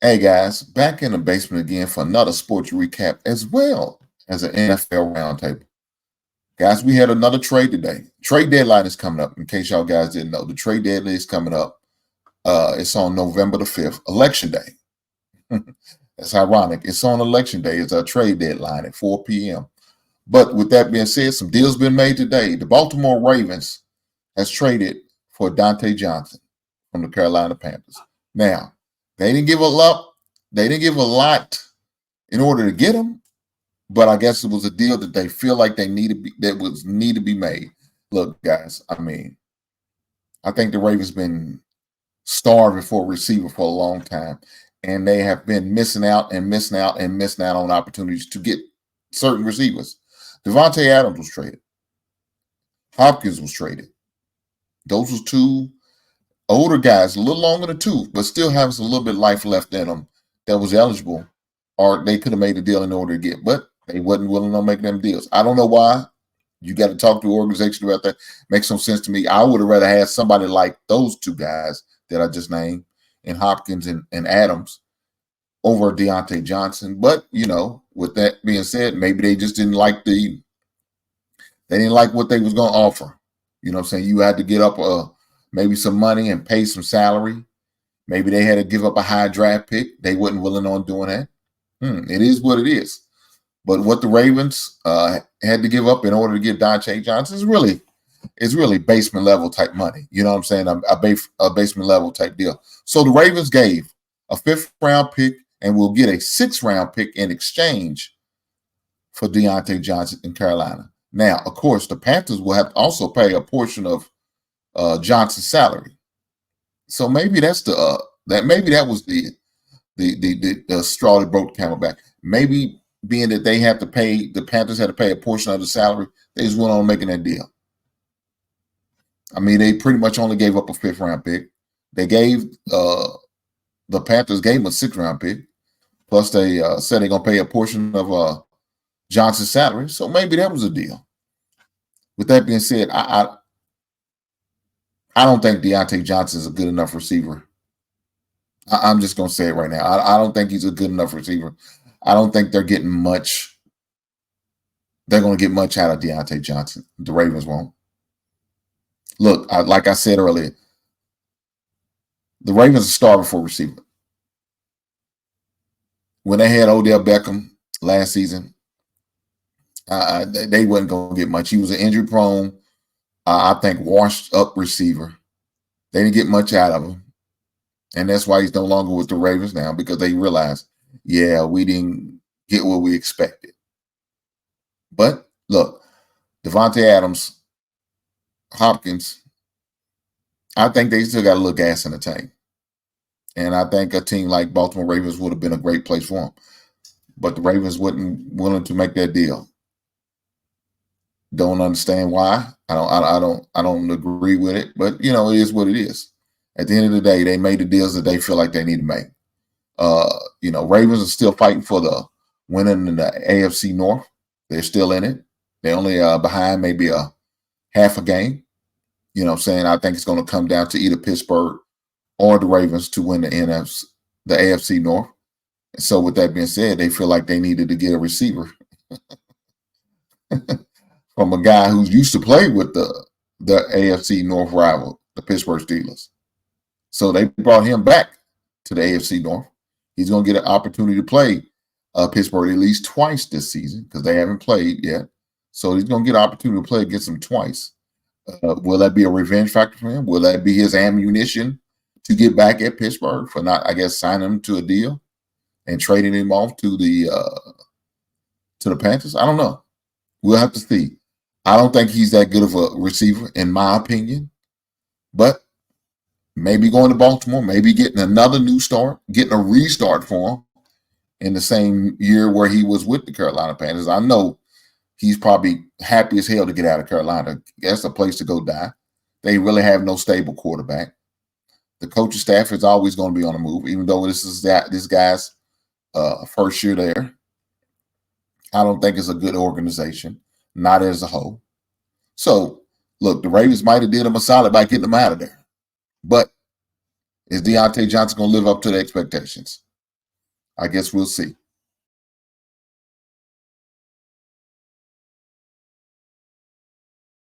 Hey guys, back in the basement again for another sports recap as well as an NFL roundtable. Guys, we had another trade today. Trade deadline is coming up. In case y'all guys didn't know, the trade deadline is coming up. It's on November the 5th, Election Day. That's ironic. It's on Election Day. It's a trade deadline at 4 p.m. But with that being said, some deals been made today. The Baltimore Ravens has traded for Diontae Johnson from the Carolina Panthers. Now, they didn't give a lot. They didn't give a lot in order to get him, but I guess it was a deal that they feel like they need to be made. Look, guys, I think the Ravens been starving for a receiver for a long time, and they have been missing out and missing out and missing out on opportunities to get certain receivers. Devontae Adams was traded. Hopkins was traded. Those was two older guys, a little longer than two, but still has a little bit of life left in them that was eligible, or they could have made a deal in order to get, but they wasn't willing to make them deals. I don't know why. You got to talk to the organization about that. Makes no sense to me. I would have rather had somebody like those two guys that I just named, and Hopkins and Adams, over Diontae Johnson. But with that being said, maybe they just didn't like they didn't like what they was going to offer. You know what I'm saying? You had to get up maybe some money and pay some salary. Maybe they had to give up a high draft pick. They wasn't willing on doing that. It is what it is. But what the Ravens had to give up in order to get Diontae Johnson is really basement level type money. You know what I'm saying? A basement level type deal. So the Ravens gave a 5th round pick and will get a 6th round pick in exchange for Diontae Johnson in Carolina. Now, of course, the Panthers will have to also pay a portion of Johnson's salary. So maybe that's maybe that was the straw that broke the camel back. Maybe being that the Panthers had to pay a portion of the salary, they just went on making that deal. They pretty much only gave up a 5th round pick. They gave the Panthers gave them a 6th round pick. Plus they said they're gonna pay a portion of Johnson's salary. So maybe that was a deal. With that being said, I don't think Diontae Johnson is a good enough receiver. I'm just going to say it right now. I don't think he's a good enough receiver. I don't think they're getting much. They're going to get much out of Diontae Johnson. The Ravens won't. Look, like I said earlier, the Ravens are starving for a receiver. When they had Odell Beckham last season, they wasn't going to get much. He was an injury-prone, I think, washed-up receiver. They didn't get much out of him. And that's why he's no longer with the Ravens now, because they realized, we didn't get what we expected. But look, Devontae Adams, Hopkins, I think they still got a little gas in the tank. And I think a team like Baltimore Ravens would have been a great place for them. But the Ravens wasn't willing to make that deal. Don't understand why. I don't agree with it. But it is what it is. At the end of the day, they made the deals that they feel like they need to make. Ravens are still fighting for the winning in the AFC North. They're still in it. They're only behind maybe a half a game. You know what I'm saying? I think it's going to come down to either Pittsburgh or the Ravens to win the AFC North. And so with that being said, they feel like they needed to get a receiver from a guy who's used to play with the AFC North rival, the Pittsburgh Steelers. So they brought him back to the AFC North. He's going to get an opportunity to play Pittsburgh at least twice this season because they haven't played yet. So he's going to get an opportunity to play against them twice. Will that be a revenge factor for him? Will that be his ammunition to get back at Pittsburgh for not, signing him to a deal and trading him off to the Panthers? I don't know. We'll have to see. I don't think he's that good of a receiver, in my opinion. But maybe going to Baltimore, maybe getting another new start, getting a restart for him in the same year where he was with the Carolina Panthers. I know he's probably happy as hell to get out of Carolina. That's a place to go die. They really have no stable quarterback. The coaching staff is always going to be on the move, even though this guy's first year there. I don't think it's a good organization, not as a whole. So, look, the Ravens might have did him a solid by getting him out of there. But is Diontae Johnson going to live up to the expectations? I guess we'll see.